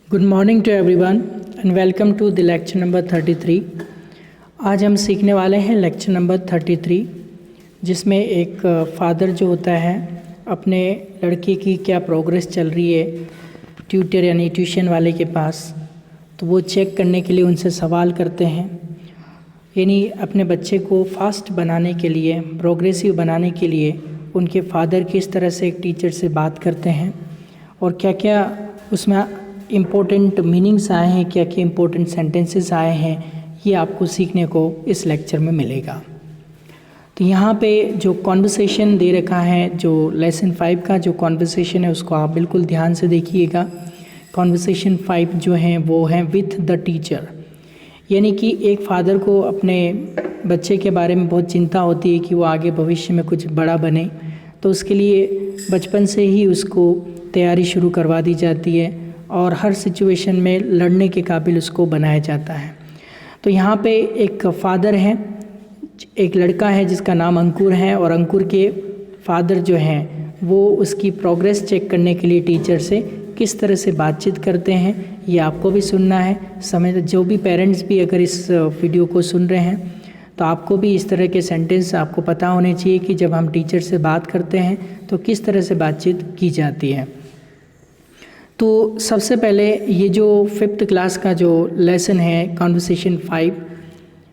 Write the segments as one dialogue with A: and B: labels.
A: Good morning to everyone and welcome to the lecture number 33। आज हम सीखने वाले हैं लेक्चर नंबर 33, जिसमें एक फादर जो होता है अपने लड़के की क्या प्रोग्रेस चल रही है ट्यूटर यानी ट्यूशन वाले के पास, तो वो चेक करने के लिए उनसे सवाल करते हैं। यानी अपने बच्चे को फास्ट बनाने के लिए, प्रोग्रेसिव बनाने के लिए उनके फादर किस तरह से एक टीचर से बात करते हैं और क्या क्या उसमें इम्पोर्टेंट मीनिंग्स आए हैं, क्या क्या इम्पोर्टेंट सेंटेंसेस आए हैं, ये आपको सीखने को इस लेक्चर में मिलेगा। तो यहाँ पे जो कॉन्वर्सेशन दे रखा है, जो लेसन 5 का जो कॉन्वर्सेशन है उसको आप बिल्कुल ध्यान से देखिएगा। कॉन्वर्सेशन 5 जो है वो है विथ द टीचर, यानी कि एक फादर को अपने बच्चे के बारे में बहुत चिंता होती है कि वो आगे भविष्य में कुछ बड़ा बने, तो उसके लिए बचपन से ही उसको तैयारी शुरू करवा दी जाती है और हर सिचुएशन में लड़ने के काबिल उसको बनाया जाता है। तो यहाँ पे एक फादर है, एक लड़का है जिसका नाम अंकुर है, और अंकुर के फादर जो हैं वो उसकी प्रोग्रेस चेक करने के लिए टीचर से किस तरह से बातचीत करते हैं, ये आपको भी सुनना है। समय जो भी पेरेंट्स भी अगर इस वीडियो को सुन रहे हैं तो आपको भी इस तरह के सेंटेंस आपको पता होने चाहिए कि जब हम टीचर से बात करते हैं तो किस तरह से बातचीत की जाती है। तो सबसे पहले ये जो 5th क्लास का जो लेसन है कॉन्वर्सेशन 5,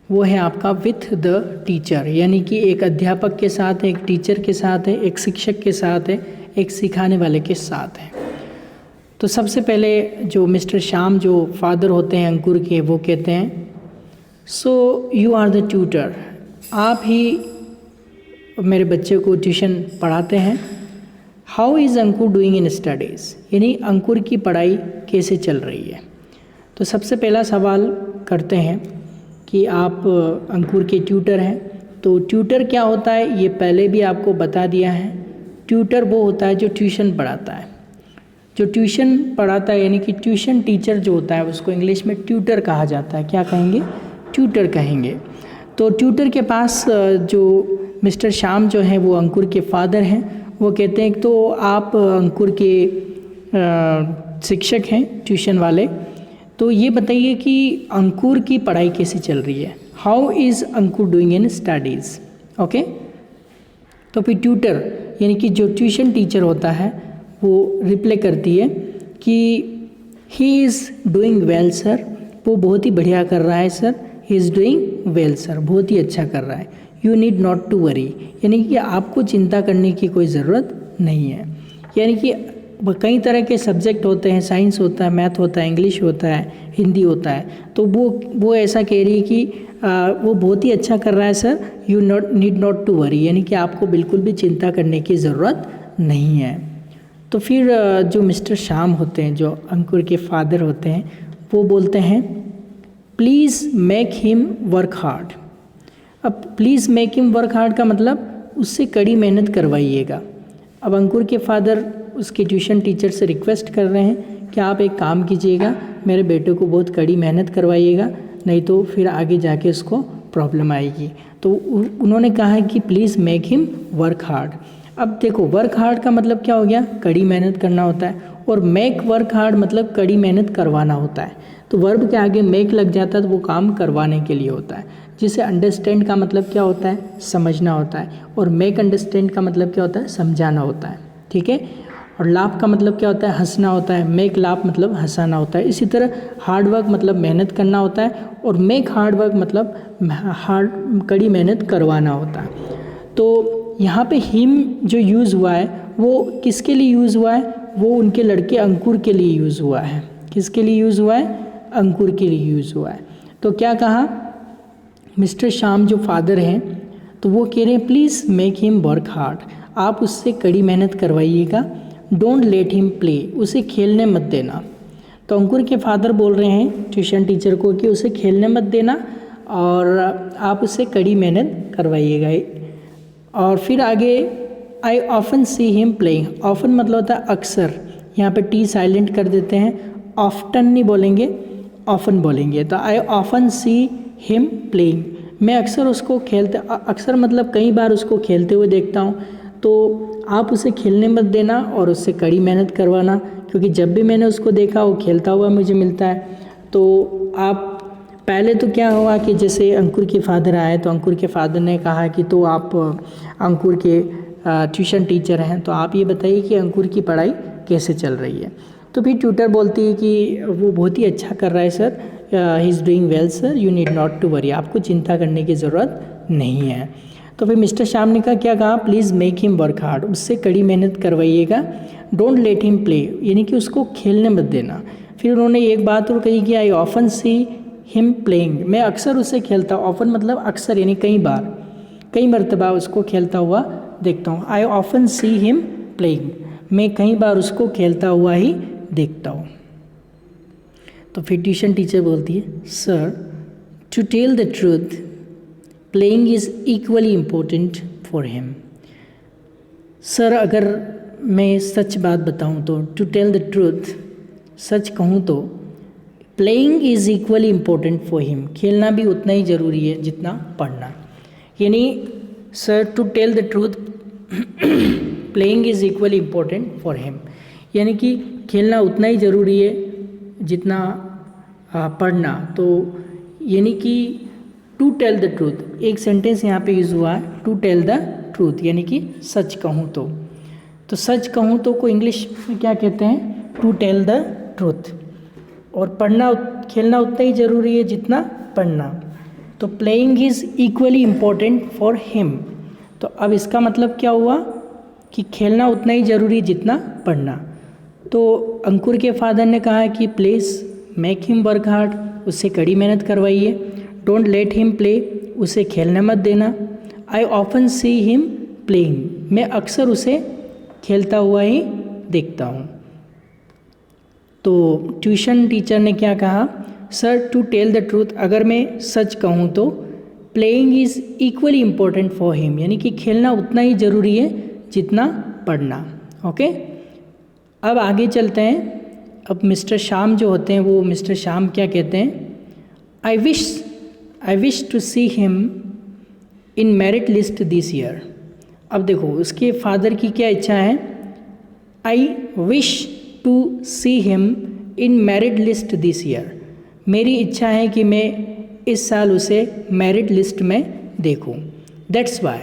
A: वो है आपका विथ द टीचर, यानी कि एक अध्यापक के साथ है, एक टीचर के साथ है, एक शिक्षक के साथ है, एक सिखाने वाले के साथ है। तो सबसे पहले जो मिस्टर श्याम जो फादर होते हैं अंकुर के, वो कहते हैं so you are the tutor, आप ही मेरे बच्चे को ट्यूशन पढ़ाते हैं। How is Ankur doing in studies, यानी अंकुर की पढ़ाई कैसे चल रही है। तो सबसे पहला सवाल करते हैं कि आप अंकुर के ट्यूटर हैं, तो ट्यूटर क्या होता है ये पहले भी आपको बता दिया है। ट्यूटर वो होता है जो ट्यूशन पढ़ाता है, जो ट्यूशन पढ़ाता है, यानी कि ट्यूशन टीचर जो होता है उसको इंग्लिश में ट्यूटर कहा जाता है। क्या कहेंगे? ट्यूटर कहेंगे। तो ट्यूटर के पास जो मिस्टर श्याम जो हैं वो अंकुर के फादर हैं, वो कहते हैं तो आप अंकुर के शिक्षक हैं ट्यूशन वाले, तो ये बताइए कि अंकुर की पढ़ाई कैसी चल रही है। How is Ankur doing in studies. Okay, तो फिर ट्यूटर यानी कि जो ट्यूशन टीचर होता है वो रिप्लाई करती है कि he is doing well sir, वो बहुत ही बढ़िया कर रहा है sir. He is doing well sir, बहुत ही अच्छा कर रहा है। You need not to worry, यानी कि आपको चिंता करने की कोई ज़रूरत नहीं है। यानी कि कई तरह के सब्जेक्ट होते हैं, साइंस होता है, मैथ होता है, इंग्लिश होता है, हिंदी होता है, तो वो ऐसा कह रही है कि वो बहुत ही अच्छा कर रहा है sir, you need not to worry, यानी कि आपको बिल्कुल भी चिंता करने की ज़रूरत नहीं है। तो फिर जो मिस्टर श्याम होते हैं, जो अंकुर के फादर होते हैं, वो बोलते हैं please make him work hard. अब please make him work hard का मतलब उससे कड़ी मेहनत करवाइएगा। अब अंकुर के फादर उसके ट्यूशन टीचर से रिक्वेस्ट कर रहे हैं कि आप एक काम कीजिएगा, मेरे बेटे को बहुत कड़ी मेहनत करवाइएगा, नहीं तो फिर आगे जाके उसको प्रॉब्लम आएगी। तो उन्होंने कहा है कि please make him work hard. अब देखो, वर्क हार्ड का मतलब क्या हो गया? कड़ी मेहनत करना होता है, और मेक वर्क हार्ड मतलब कड़ी मेहनत करवाना होता है। तो वर्ब के आगे मेक लग जाता है तो वो काम करवाने के लिए होता है। जिसे अंडरस्टैंड का मतलब क्या होता है? समझना होता है, और मेक अंडरस्टैंड का मतलब क्या होता है? समझाना होता है। ठीक है, और लाभ का मतलब क्या होता है? हंसना होता है। मेक लाभ मतलब हंसाना होता है। इसी तरह हार्ड वर्क मतलब मेहनत करना होता है, और मेक हार्ड वर्क मतलब कड़ी मेहनत करवाना होता है। तो यहाँ पे हिम जो यूज़ हुआ है वो किसके लिए यूज़ हुआ है? वो उनके लड़के अंकुर के लिए यूज़ हुआ है। किसके लिए यूज़ हुआ है? अंकुर के लिए यूज़ हुआ है। तो क्या कहा मिस्टर श्याम जो फादर हैं, तो वो कह रहे हैं please make him work hard, आप उससे कड़ी मेहनत करवाइएगा। डोंट लेट हिम प्ले, उसे खेलने मत देना। तो अंकुर के फादर बोल रहे हैं ट्यूशन टीचर को कि उसे खेलने मत देना और आप उससे कड़ी मेहनत करवाइएगा। और फिर आगे I often see him playing. Often मतलब होता है अक्सर, यहाँ पे टी साइलेंट कर देते हैं, ऑफ्टन नहीं बोलेंगे, ऑफन बोलेंगे। तो I often see him playing, मैं अक्सर उसको अक्सर मतलब कई बार उसको खेलते हुए देखता हूँ। तो आप उसे खेलने मत देना और उससे कड़ी मेहनत करवाना, क्योंकि जब भी मैंने उसको देखा वो खेलता हुआ मुझे मिलता है। तो आप पहले तो क्या हुआ कि जैसे अंकुर के फादर आए तो अंकुर के फादर ने कहा कि तो आप अंकुर के ट्यूशन टीचर हैं, तो आप ये बताइए कि अंकुर की पढ़ाई कैसे चल रही है। तो फिर ट्यूटर बोलती है कि वो बहुत ही अच्छा कर रहा है sir, he is doing well sir, you need not to worry, आपको चिंता करने की ज़रूरत नहीं है। तो फिर मिस्टर श्याम ने क्या कहा, please make him work hard, उससे कड़ी मेहनत करवाइएगा, डोंट लेट हिम प्ले, यानी कि उसको खेलने मत देना। फिर उन्होंने एक बात और कही कि I often see him playing, मैं अक्सर उससे खेलता हूँ, ऑफन मतलब अक्सर यानी कई बार, कई मरतबा उसको खेलता हुआ देखता हूँ। I often see him playing, मैं कई बार उसको खेलता हुआ ही देखता हूँ। तो फिर ट्यूशन टीचर बोलती है, sir to tell the truth playing is equally important for him. Sir अगर मैं सच बात बताऊँ तो, टू टेल द ट्रूथ, सच कहूँ तो, playing is equally important for him, खेलना भी उतना ही ज़रूरी है जितना पढ़ना। यानी sir to tell the truth playing is equally important for him, यानी कि खेलना उतना ही ज़रूरी है जितना पढ़ना। तो यानी कि टू टेल द ट्रूथ, एक सेंटेंस यहाँ पे यूज़ हुआ है, टू टेल द ट्रूथ, यानी कि सच कहूँ तो सच कहूँ तो को इंग्लिश में क्या कहते हैं, टू टेल द ट्रूथ। और पढ़ना खेलना उतना ही ज़रूरी है जितना पढ़ना, तो playing is equally important for him. तो अब इसका मतलब क्या हुआ कि खेलना उतना ही ज़रूरी है जितना पढ़ना। तो अंकुर के फादर ने कहा कि please make him work hard, उससे कड़ी मेहनत करवाइए, डोंट लेट हिम प्ले, उसे खेलने मत देना, I often see him playing, मैं अक्सर उसे खेलता हुआ ही देखता हूँ। तो ट्यूशन टीचर ने क्या कहा, sir to tell the truth, अगर मैं सच कहूँ तो playing is equally important for him, यानी कि खेलना उतना ही ज़रूरी है जितना पढ़ना। ओके, अब आगे चलते हैं। अब मिस्टर श्याम जो होते हैं वो मिस्टर श्याम क्या कहते हैं, I wish to see him in merit list this year. अब देखो उसके फादर की क्या इच्छा है, I wish to see him in merit list this year, मेरी इच्छा है कि मैं इस साल उसे मेरिट लिस्ट में देखूं। दैट्स वाई,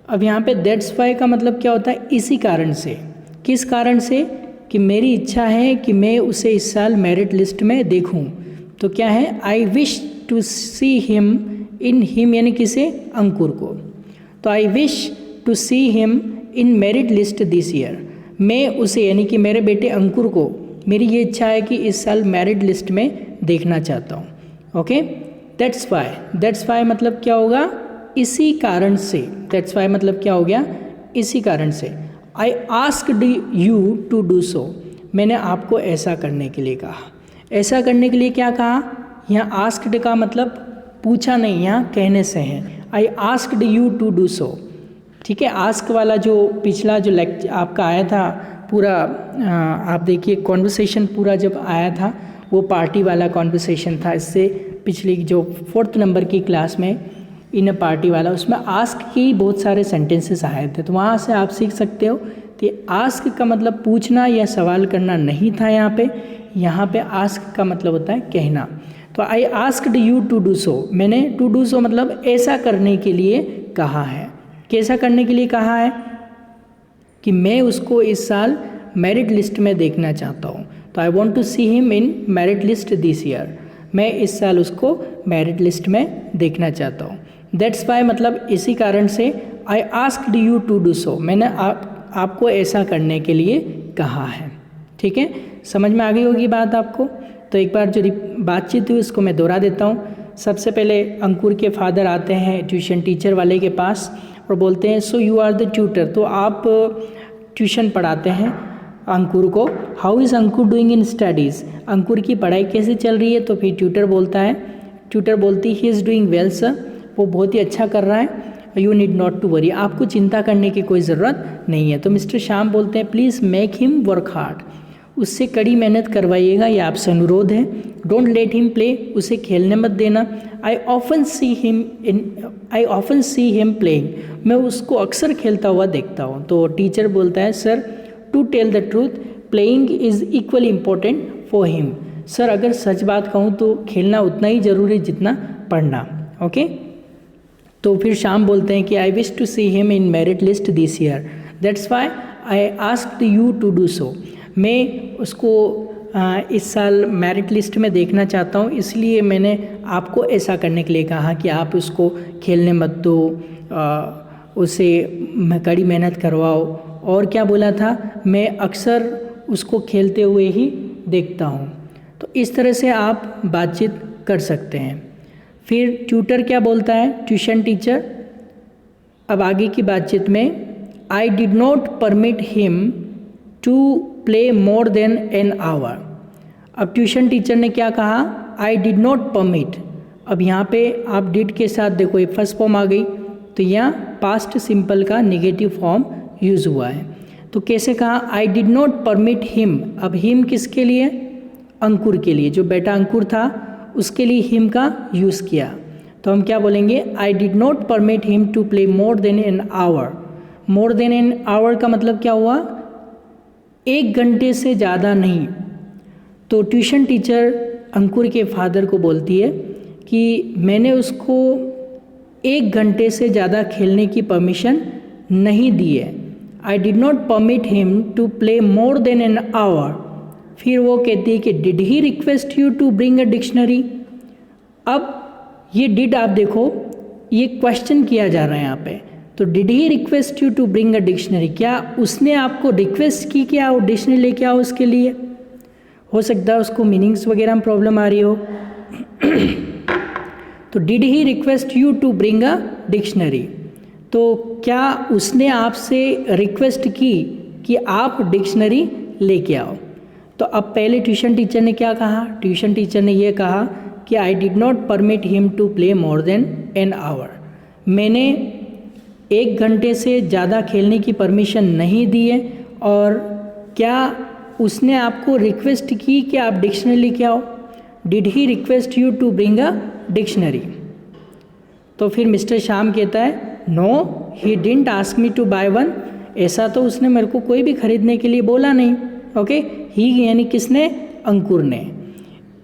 A: अब यहाँ पे दैट्स वाई का मतलब क्या होता है, इसी कारण से। किस कारण से, कि मेरी इच्छा है कि मैं उसे इस साल मेरिट लिस्ट में देखूं। तो क्या है, I wish to see him in him, यानी किसे, अंकुर को। तो I wish to see him in merit list this year, मैं उसे यानी कि मेरे बेटे अंकुर को, मेरी ये इच्छा है कि इस साल मेरिट लिस्ट में देखना चाहता हूँ। ओके, दैट्स वाई मतलब क्या होगा, इसी कारण से। दैट्स वाई मतलब क्या हो गया, इसी कारण से। I asked you to do so, मैंने आपको ऐसा करने के लिए कहा। ऐसा करने के लिए क्या कहा, यहाँ आस्क्ड का मतलब पूछा नहीं, यहाँ कहने से है। I asked you to do so, ठीक है। आस्क वाला जो पिछला जो लेक्चर आपका आया था पूरा, आप देखिए कॉन्वर्सेशन पूरा जब आया था वो पार्टी वाला कॉन्वर्सेशन था। इससे पिछली जो 4th नंबर की क्लास में इन अ पार्टी वाला, उसमें आस्क की बहुत सारे सेंटेंसेस आए थे, तो वहाँ से आप सीख सकते हो कि आस्क का मतलब पूछना या सवाल करना नहीं था यहाँ पे आस्क का मतलब होता है कहना। तो I asked you to do so, मैंने टू डू सो मतलब ऐसा करने के लिए कहा है। कैसा करने के लिए कहा है, कि मैं उसको इस साल मेरिट लिस्ट में देखना चाहता हूँ। तो I want to see him in merit list this year, मैं इस साल उसको मेरिट लिस्ट में देखना चाहता हूँ। दैट्स वाई मतलब इसी कारण से। I asked you to do so, मैंने आपको ऐसा करने के लिए कहा है। ठीक है, समझ में आ गई होगी बात आपको। तो एक बार जो बातचीत हुई उसको मैं दोहरा देता हूँ। सबसे पहले अंकुर के फादर आते हैं ट्यूशन टीचर वाले के पास और बोलते हैं, so you are the tutor, तो आप ट्यूशन पढ़ाते हैं अंकुर को। How is Ankur doing in studies, Ankur की पढ़ाई कैसे चल रही है। तो फिर ट्यूटर बोलती he is doing well sir, वो बहुत ही अच्छा कर रहा है। You need not to worry, आपको चिंता करने की कोई ज़रूरत नहीं है। तो मिस्टर श्याम बोलते हैं, please make him work hard, उससे कड़ी मेहनत करवाइएगा, ये आपसे अनुरोध है। डोंट लेट हिम प्ले, उसे खेलने मत देना। I often see him playing, मैं उसको अक्सर खेलता हुआ देखता हूँ। तो टीचर बोलता है sir to tell the truth playing is equally important for him, sir अगर सच बात कहूँ तो खेलना उतना ही ज़रूरी जितना पढ़ना। ओके तो फिर शाम बोलते हैं कि I wish to see him in merit list this year, that's why I asked you to do so, मैं उसको इस साल मेरिट लिस्ट में देखना चाहता हूँ, इसलिए मैंने आपको ऐसा करने के लिए कहा कि आप उसको खेलने मत दो, उसे कड़ी मेहनत करवाओ। और क्या बोला था, मैं अक्सर उसको खेलते हुए ही देखता हूँ। तो इस तरह से आप बातचीत कर सकते हैं। फिर ट्यूटर क्या बोलता है, ट्यूशन टीचर, अब आगे की बातचीत में I did not permit him to play more than an hour. अब ट्यूशन टीचर ने क्या कहा, आई डिड नॉट परमिट। अब यहाँ पे आप डिड के साथ देखो ये फर्स्ट फॉर्म आ गई, तो यहाँ पास्ट सिंपल का नेगेटिव फॉर्म यूज़ हुआ है। तो कैसे कहा, आई डिड नॉट परमिट हिम। अब हिम किसके लिए, अंकुर के लिए, जो बेटा अंकुर था उसके लिए हिम का यूज़ किया। तो हम क्या बोलेंगे, I did not permit him to play more than an hour. More than an hour का मतलब क्या हुआ, 1 घंटे से ज़्यादा नहीं। तो ट्यूशन टीचर अंकुर के फादर को बोलती है कि मैंने उसको 1 घंटे से ज़्यादा खेलने की परमिशन नहीं दी है। I did not permit him to play more than an hour. फिर वो कहती है कि did he request you to bring a dictionary. अब ये डिड आप देखो, ये क्वेश्चन किया जा रहा है यहाँ पे। तो did he request you to bring a dictionary, क्या उसने आपको रिक्वेस्ट की कि आप डिक्शनरी लेके आओ उसके लिए। हो सकता है उसको मीनिंग्स वगैरह में प्रॉब्लम आ रही हो। तो did he request you to bring a dictionary, तो क्या उसने आपसे रिक्वेस्ट की कि आप डिक्शनरी लेके आओ। तो अब पहले ट्यूशन टीचर ने क्या कहा, ट्यूशन टीचर ने ये कहा कि I did not permit him to play more than an hour, मैंने 1 घंटे से ज़्यादा खेलने की परमिशन नहीं दी है। और क्या उसने आपको रिक्वेस्ट की कि आप डिक्शनरी लेके आओ, did he request you to bring a dictionary. तो फिर मिस्टर श्याम कहता है no he didn't ask me to buy one, ऐसा तो उसने मेरे को कोई भी खरीदने के लिए बोला नहीं। ओके ही यानी किसने, अंकुर ने।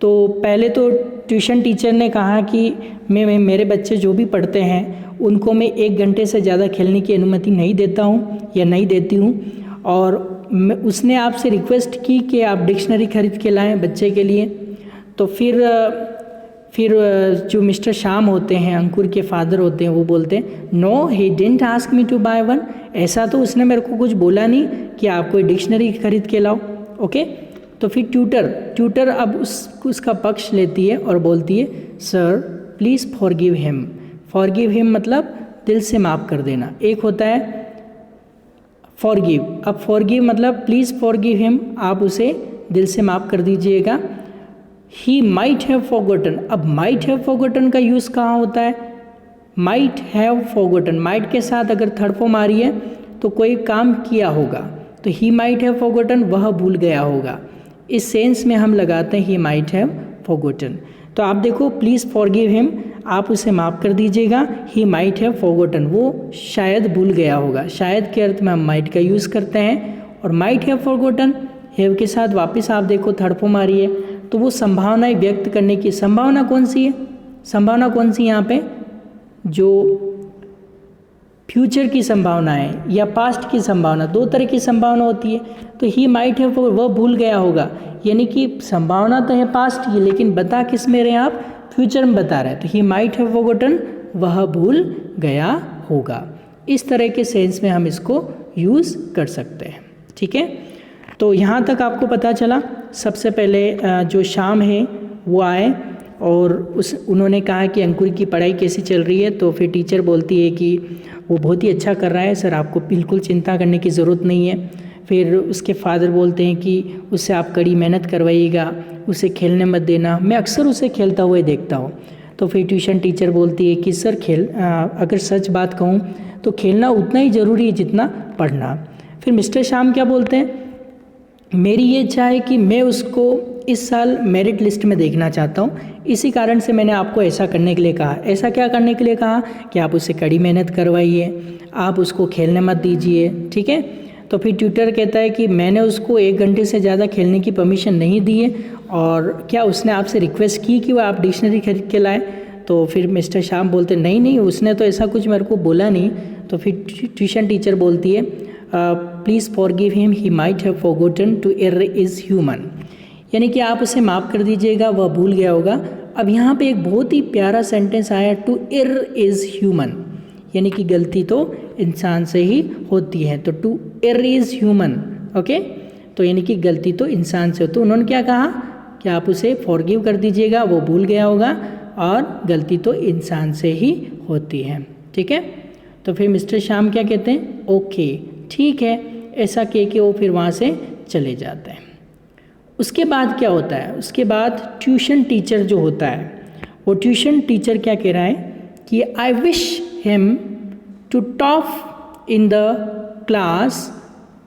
A: तो पहले तो ट्यूशन टीचर ने कहा कि मैं मेरे बच्चे जो भी पढ़ते हैं उनको मैं 1 घंटे से ज़्यादा खेलने की अनुमति नहीं देता हूँ या नहीं देती हूँ। और उसने आपसे रिक्वेस्ट की कि आप डिक्शनरी खरीद के लाएं बच्चे के लिए। तो फिर जो मिस्टर श्याम होते हैं, अंकुर के फादर होते हैं, वो बोलते हैं no he didn't ask me to buy one, ऐसा तो उसने मेरे को कुछ बोला नहीं कि आप कोई डिक्शनरी खरीद के लाओ। ओके तो फिर ट्यूटर अब उसका पक्ष लेती है और बोलती है sir please forgive him. Forgive him मतलब दिल से माफ़ कर देना। एक होता है फॉरगिव, अब फॉरगिव मतलब प्लीज़ फॉरगिव हिम, आप उसे दिल से माफ़ कर दीजिएगा। ही माइट हैव फॉरगॉटन, अब माइट हैव फॉरगॉटन का यूज़ कहाँ होता है, माइट हैव फॉरगॉटन, माइट के साथ अगर थर्ड फॉर्म आ रही है तो कोई काम किया होगा, तो ही माइट हैव फॉरगॉटन वह भूल गया होगा। इस सेंस में हम लगाते हैं ही माइट हैव फॉरगॉटन। तो आप देखो प्लीज़ फॉरगिव हिम, आप उसे माफ़ कर दीजिएगा। ही माइट हैव फॉरगॉटन, वो शायद भूल गया होगा। शायद के अर्थ में हम माइट का यूज़ करते हैं। और माइट हैव फॉरगॉटन, हैव के साथ वापस आप देखो थर्ड फॉर्म आ रही है, तो वो संभावनाएं व्यक्त करने की संभावना कौन सी है, संभावना कौन सी यहाँ पे, जो फ्यूचर की संभावना है या पास्ट की संभावना, 2 तरह की संभावना होती है। तो ही माइट हैव, वह भूल गया होगा, यानी कि संभावना तो है पास्ट की, लेकिन बता किस में रहे हैं आप, फ्यूचर में बता रहे हैं। तो ही माइट हैव फॉरगॉटन, वह भूल गया होगा। इस तरह के सेंस में हम इसको यूज़ कर सकते हैं। ठीक है, तो यहाँ तक आपको पता चला। सबसे पहले जो शाम है वो आए और उन्होंने कहा कि अंकुर की पढ़ाई कैसी चल रही है। तो फिर टीचर बोलती है कि वो बहुत ही अच्छा कर रहा है सर, आपको बिल्कुल चिंता करने की ज़रूरत नहीं है। फिर उसके फादर बोलते हैं कि उससे आप कड़ी मेहनत करवाइएगा, उसे खेलने मत देना, मैं अक्सर उसे खेलता हुआ देखता हूँ। तो फिर ट्यूशन टीचर बोलती है कि सर अगर सच बात कहूँ तो खेलना उतना ही ज़रूरी है जितना पढ़ना। फिर मिस्टर श्याम क्या बोलते हैं, मेरी ये इच्छा है कि मैं उसको इस साल मेरिट लिस्ट में देखना चाहता हूँ, इसी कारण से मैंने आपको ऐसा करने के लिए कहा। ऐसा क्या करने के लिए कहा कि आप उससे कड़ी मेहनत करवाइए, आप उसको खेलने मत दीजिए, ठीक है। तो फिर ट्यूटर कहता है कि मैंने उसको 1 घंटे से ज़्यादा खेलने की परमिशन नहीं दी है, और क्या उसने आपसे रिक्वेस्ट की कि वो आप डिक्शनरी खरीद के लाए? तो फिर मिस्टर श्याम बोलते नहीं नहीं, उसने तो ऐसा कुछ मेरे को बोला नहीं। तो फिर ट्यूशन टीचर बोलती है please forgive him, he might have forgotten, to err is human, यानी कि आप उसे माफ़ कर दीजिएगा, वह भूल गया होगा। अब यहाँ पे एक बहुत ही प्यारा सेंटेंस आया, टू एर्र इज़ ह्यूमन, यानी कि गलती तो इंसान से ही होती है। तो to err is human, okay, तो यानी कि गलती तो इंसान से हो। तो उन्होंने क्या कहा कि आप उसे फॉरगिव कर दीजिएगा, वो भूल गया होगा, और गलती तो इंसान से ही होती है, ठीक है। तो फिर मिस्टर श्याम क्या कहते हैं, ओके ठीक है, ऐसा कह के वो फिर वहाँ से चले जाते हैं। उसके बाद क्या होता है, उसके बाद ट्यूशन टीचर जो होता है, वो ट्यूशन टीचर क्या कह रहा है कि I wish him to top in the class,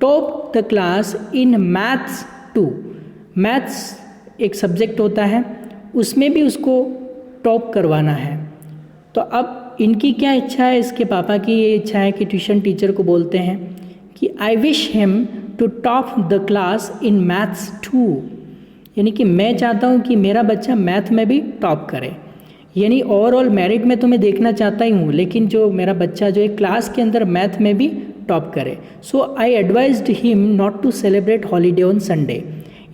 A: top the class in maths too. Maths एक सब्जेक्ट होता है, उसमें भी उसको टॉप करवाना है। तो अब इनकी क्या इच्छा है, इसके पापा की ये इच्छा है कि ट्यूशन टीचर को बोलते हैं कि I wish him to top the class in maths too, यानी कि मैं चाहता हूँ कि मेरा बच्चा मैथ में भी टॉप करे, यानी ओवरऑल मेरिट में तो मैं देखना चाहता ही हूँ, लेकिन जो मेरा बच्चा जो है क्लास के अंदर मैथ में भी टॉप करे। So I advised him not to celebrate holiday on Sunday,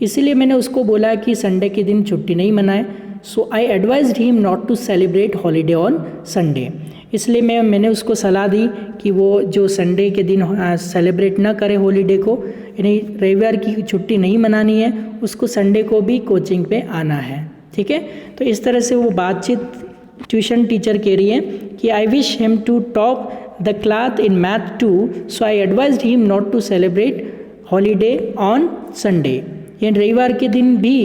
A: इसीलिए मैंने उसको बोला कि संडे के दिन छुट्टी नहीं मनाए। So I advised him not to celebrate holiday on Sunday, इसलिए मैंने उसको सलाह दी कि वो जो संडे के दिन सेलिब्रेट ना करे हॉलीडे को, यानी रविवार की छुट्टी नहीं मनानी है, उसको संडे को भी कोचिंग पे आना है, ठीक है। तो इस तरह से वो बातचीत ट्यूशन टीचर कह रही है कि I wish him to top the class in math too, so I advised him not to celebrate holiday on Sunday, यानी रविवार के दिन भी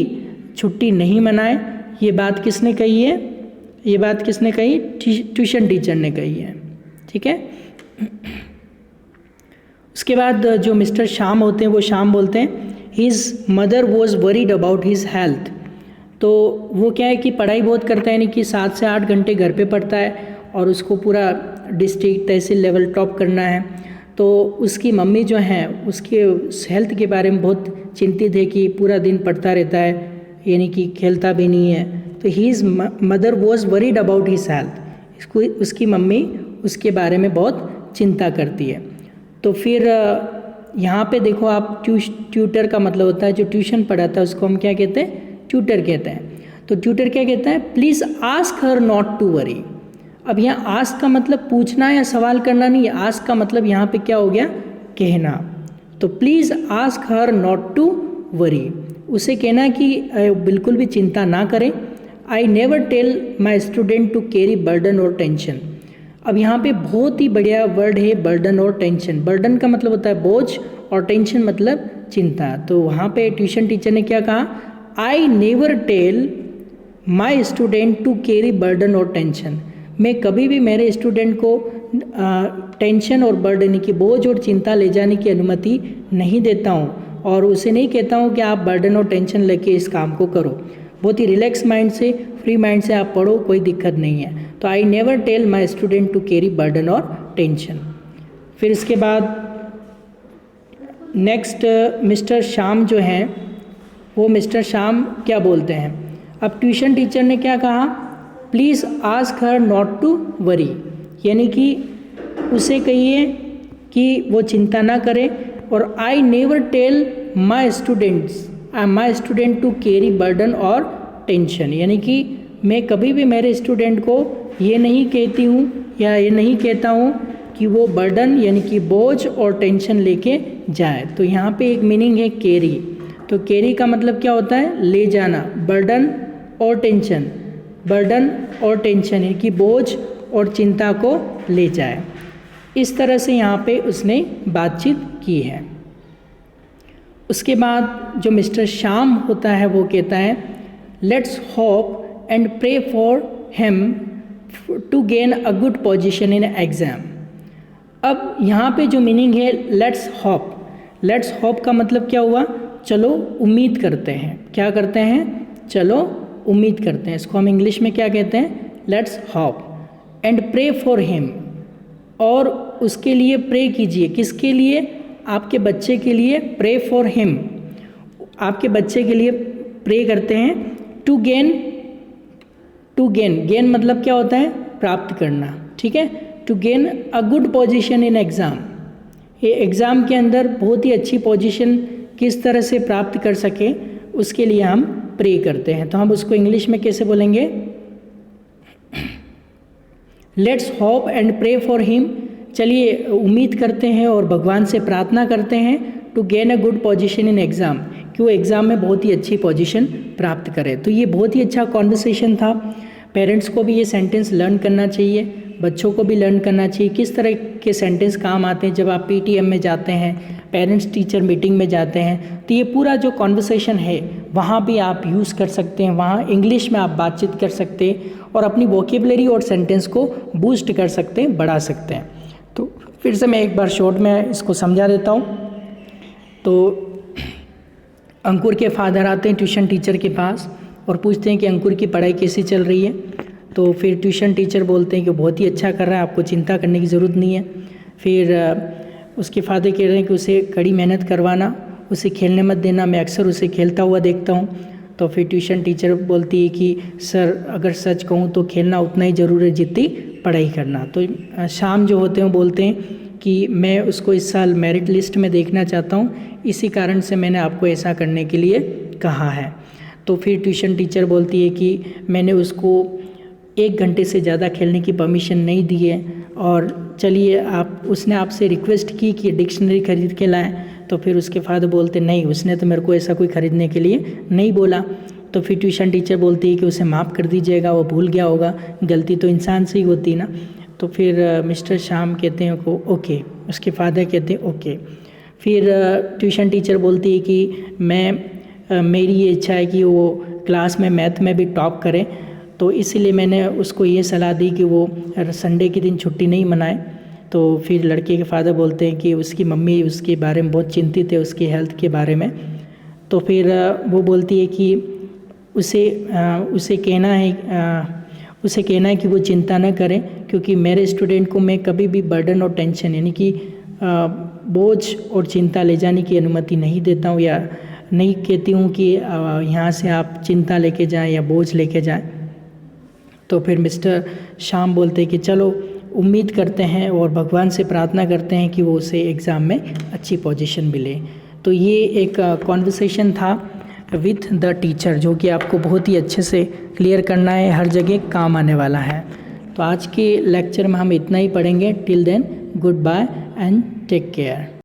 A: छुट्टी नहीं मनाए। ये बात किसने कही है, ये बात किसने कही, ट्यूशन टीचर ने कही है, ठीक है। उसके बाद जो मिस्टर श्याम होते हैं, वो श्याम बोलते हैं his mother was worried about his health. तो वो क्या है कि पढ़ाई बहुत करता है, यानी कि 7 से 8 घंटे घर पे पढ़ता है, और उसको पूरा डिस्ट्रिक्ट तहसील लेवल टॉप करना है। तो उसकी मम्मी जो हैं उसके हेल्थ के बारे में बहुत चिंतित है कि पूरा दिन पढ़ता रहता है, यानी कि खेलता भी नहीं है। तो his mother was worried about his health, इसको उसकी मम्मी उसके बारे में बहुत चिंता करती है। तो फिर यहाँ पे देखो आप, ट्यूटर का मतलब होता है जो ट्यूशन पढ़ाता है, उसको हम क्या कहते हैं, ट्यूटर कहते हैं। तो ट्यूटर क्या कहता है, please ask her not to worry. अब यहाँ आस्क का मतलब पूछना या सवाल करना नहीं है, आस्क का मतलब यहाँ पे क्या हो गया, कहना। तो please ask her not to worry, उसे कहना कि बिल्कुल भी चिंता ना करें। I never tell my student to carry burden और टेंशन। अब यहाँ पे बहुत ही बढ़िया वर्ड है बर्डन और टेंशन। बर्डन का मतलब होता है बोझ, और टेंशन मतलब चिंता। तो वहाँ पे ट्यूशन टीचर ने क्या कहा, I never tell my student to carry burden और टेंशन। मैं कभी भी मेरे स्टूडेंट को टेंशन और बर्डन की बोझ और चिंता ले जाने की अनुमति नहीं देता हूँ, और उसे नहीं कहता हूँ कि आप बर्डन और टेंशन लेके इस काम को करो। बहुत ही रिलैक्स माइंड से, फ्री माइंड से आप पढ़ो, कोई दिक्कत नहीं है। तो I never tell my student to carry burden और टेंशन। फिर इसके बाद नेक्स्ट मिस्टर श्याम जो हैं, वो मिस्टर श्याम क्या बोलते हैं, अब ट्यूशन टीचर ने क्या कहा, please ask her not to worry, यानी कि उसे कहिए कि वो चिंता ना करे। और I never tell my student to carry burden और टेंशन, यानी कि मैं कभी भी मेरे स्टूडेंट को ये नहीं कहती हूँ या ये नहीं कहता हूँ कि वो बर्डन यानी कि बोझ और टेंशन लेके जाए। तो यहाँ पे एक मीनिंग है कैरी। तो कैरी का मतलब क्या होता है, ले जाना। बर्डन और टेंशन, बर्डन और टेंशन यानी कि बोझ और चिंता को ले जाए। इस तरह से यहाँ पे उसने बातचीत की है। उसके बाद जो मिस्टर श्याम होता है वो कहता है, let's hope and pray for him to gain a good position in exam. अब यहाँ पे जो मीनिंग है लेट्स होप, लेट्स होप का मतलब क्या हुआ चलो उम्मीद करते हैं। क्या करते हैं? चलो उम्मीद करते हैं। इसको हम इंग्लिश में क्या कहते हैं? Let's hope. And pray for him, और उसके लिए प्रे कीजिए। किसके लिए? आपके बच्चे के लिए। प्रे फॉर हिम, आपके बच्चे के लिए प्रे करते हैं। टू गेन, गेन मतलब क्या होता है? प्राप्त करना, ठीक है। To gain a good position in exam, ये एग्ज़ाम के अंदर बहुत ही अच्छी पोजीशन किस तरह से प्राप्त कर सके, उसके लिए हम प्रे करते हैं। तो हम उसको इंग्लिश में कैसे बोलेंगे? Let's hope and pray for him, चलिए उम्मीद करते हैं और भगवान से प्रार्थना करते हैं। To gain a good position in exam, कि वो एग्ज़ाम में बहुत ही अच्छी पोजीशन प्राप्त करे। तो ये बहुत ही अच्छा कॉन्वर्सेशन था। पेरेंट्स को भी ये सेंटेंस लर्न करना चाहिए, बच्चों को भी लर्न करना चाहिए किस तरह के सेंटेंस काम आते हैं। जब आप पीटीएम में जाते हैं, पेरेंट्स टीचर मीटिंग में जाते हैं, तो ये पूरा जो कॉन्वर्सेशन है वहाँ भी आप यूज़ कर सकते हैं। वहाँ इंग्लिश में आप बातचीत कर सकते हैं और अपनी वोकेबलरी और सेंटेंस को बूस्ट कर सकते हैं, बढ़ा सकते हैं। तो फिर से मैं एक बार शॉर्ट में इसको समझा देता हूँ। तो अंकुर के फादर आते हैं ट्यूशन टीचर के पास और पूछते हैं कि अंकुर की पढ़ाई कैसी चल रही है। तो फिर ट्यूशन टीचर बोलते हैं कि बहुत ही अच्छा कर रहा है, आपको चिंता करने की ज़रूरत नहीं है। फिर उसके फादर कह रहे हैं कि उसे कड़ी मेहनत करवाना, उसे खेलने मत देना, मैं अक्सर उसे खेलता हुआ देखता हूँ। तो फिर ट्यूशन टीचर बोलती है कि सर अगर सच कहूँ तो खेलना उतना ही ज़रूरी है जितनी पढ़ाई करना। तो शाम जो होते हैं वो बोलते हैं कि मैं उसको इस साल मेरिट लिस्ट में देखना चाहता हूँ, इसी कारण से मैंने आपको ऐसा करने के लिए कहा है। तो फिर ट्यूशन टीचर बोलती है कि मैंने उसको 1 घंटे से ज़्यादा खेलने की परमिशन नहीं दी है, और चलिए उसने आपसे रिक्वेस्ट की कि डिक्शनरी खरीद के लाएं। तो फिर उसके फादर बोलते नहीं, उसने तो मेरे को ऐसा कोई ख़रीदने के लिए नहीं बोला। तो फिर ट्यूशन टीचर बोलती है कि उसे माफ़ कर दीजिएगा, वो भूल गया होगा, गलती तो इंसान से ही होती ना। तो फिर मिस्टर श्याम कहते हैं को ओके, उसके फादर कहते हैं ओके। फिर ट्यूशन टीचर बोलती है कि मेरी ये इच्छा है कि वो क्लास में मैथ में भी टॉप करे, तो इसीलिए मैंने उसको ये सलाह दी कि वो संडे के दिन छुट्टी नहीं मनाए। तो फिर लड़के के फादर बोलते हैं कि उसकी मम्मी उसके बारे में बहुत चिंतित है, उसकी हेल्थ के बारे में। तो फिर वो बोलती है कि उसे कहना है कि वो चिंता न करें, क्योंकि मेरे स्टूडेंट को मैं कभी भी बर्डन और टेंशन यानी कि बोझ और चिंता ले जाने की अनुमति नहीं देता हूँ, या नहीं कहती हूँ कि यहाँ से आप चिंता लेके जाएं या बोझ लेके जाएं। तो फिर मिस्टर श्याम बोलते हैं कि चलो उम्मीद करते हैं और भगवान से प्रार्थना करते हैं कि वो उसे एग्ज़ाम में अच्छी पोजीशन मिले। तो ये एक कॉन्वर्सेशन था विथ द टीचर, जो कि आपको बहुत ही अच्छे से क्लियर करना है, हर जगह काम आने वाला है। तो आज के लेक्चर में हम इतना ही पढ़ेंगे। Till then good bye and take care.